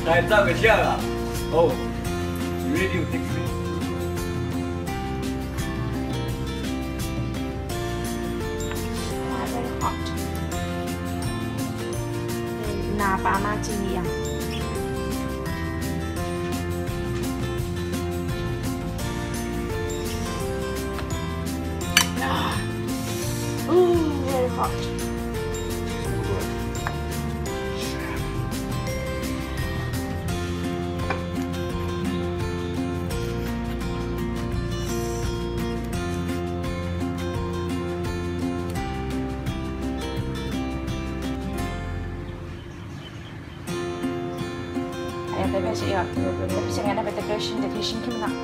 Time's up, Michelle. Oh, you ready to take me? Very hot. Napa machi yang. Very hot. Ayah tak biasa ya. Tapi saya nak dapat decoration, decoration kita nak.